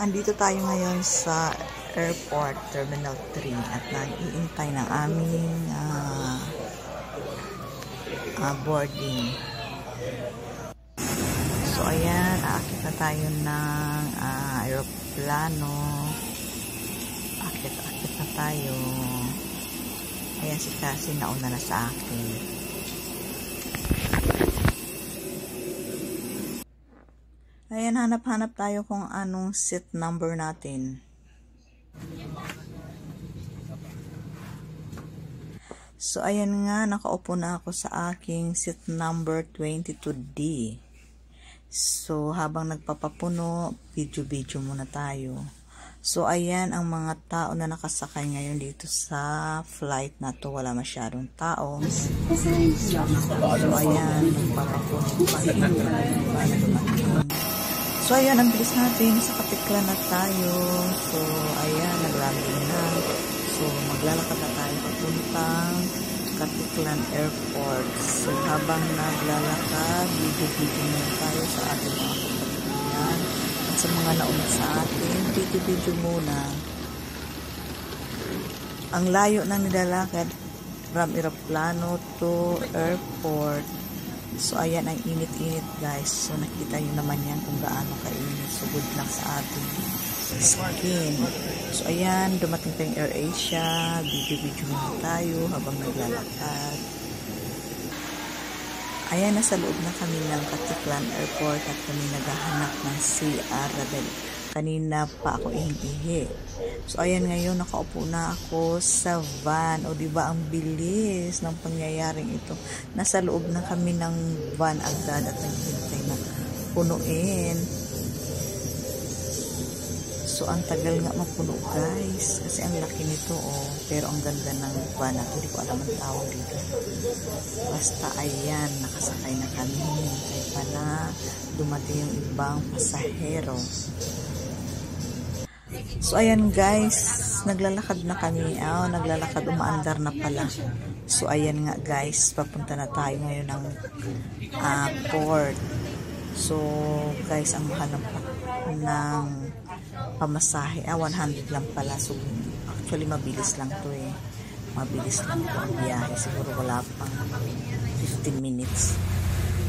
Andito tayo ngayon sa Airport Terminal 3 at nag-iintay ng aming boarding. So ayan, aakit na tayo ng aeroplano. Akit na tayo. Ayan si Cassie, nauna na sa akin. Ayan, hanap-hanap tayo kung anong seat number natin. So, ayan nga, nakaupo na ako sa aking seat number 22D. So, habang nagpapapuno, video-video muna tayo. So, ayan ang mga tao na nakasakay ngayon dito sa flight na to. Wala masyadong tao. So, ayan, nagpapapuno pa. So, ayan, ang bilis natin. Sa Katiklan na tayo. So, ayan, naglanding na. So, maglalakad na tayo papuntang Katiklan Airport. So, habang naglalakad, video-video muna tayo sa ating mga kapatid. At sa mga nauna sa atin, video-video muna. Ang layo ng nilalakad from aeroplano to airport. So, ayan ang init-init guys. So, nakita nyo naman yan kung gaano kainit. So, good luck sa ating skin. So, ayan, dumating tayong AirAsia. Video-video muna tayo habang naglalakad. Ayan, nasa loob na kami ng Katiklan Airport at kami naghahanap ng CR dahil kanina pa ako ihi. So, ayan ngayon, nakaupo na ako sa van. O, diba, ang bilis ng pangyayaring ito. Nasa loob na kami ng van agad at naghihintay na punuin. So, ang tagal nga mapuno, guys. Kasi ang laki nito, oh. Pero ang ganda ng van at hindi ko alam ang tawag dito. Basta, ayan, nakasakay na kami. Hintay pa na dumating yung ibang pasahero. So, ayan guys, naglalakad na kami. Naglalakad, umaandar na pala. So, ayan nga guys, papunta na tayo ngayon ng port. So, guys, ang mahal ng pamasahe. 100 lang pala. So, actually, mabilis lang to eh. Mabilis lang to ang biyahe. Siguro wala pang 15 minutes.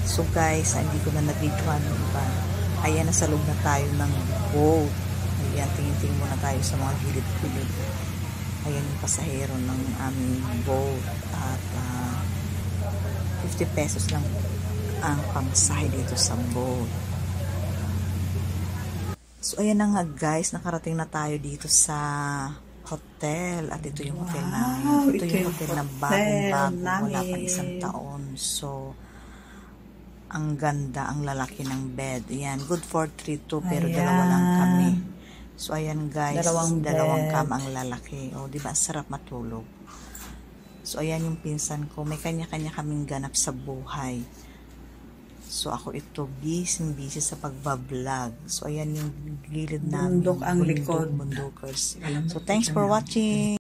So, guys, hindi ko na nag-videoan yung iba. Ayan, nasa loob na tayo ng boat. Ayan, tingin-tingin muna tayo sa mga gilid-gilid. Ayan yung pasahero ng aming boat. At 50 pesos lang ang pamasahe dito sa boat. So, ayan na nga guys. Nakarating na tayo dito sa hotel. At ito yung hotel namin. Ito yung hotel na bagong-bago. Wala pa isang taon. So, ang ganda, ang lalaki ng bed. Ayan, good for 3-2 pero dalawa lang kami. So, ayan guys, dalawang kama ang lalaki. O, diba, sarap matulog. So, ayan yung pinsan ko. May kanya-kanya kaming ganap sa buhay. So, ako ito, busy sa pagbablog. So, ayan yung gilid namin. Bundok ang likod. Bundokers. So, thanks for watching.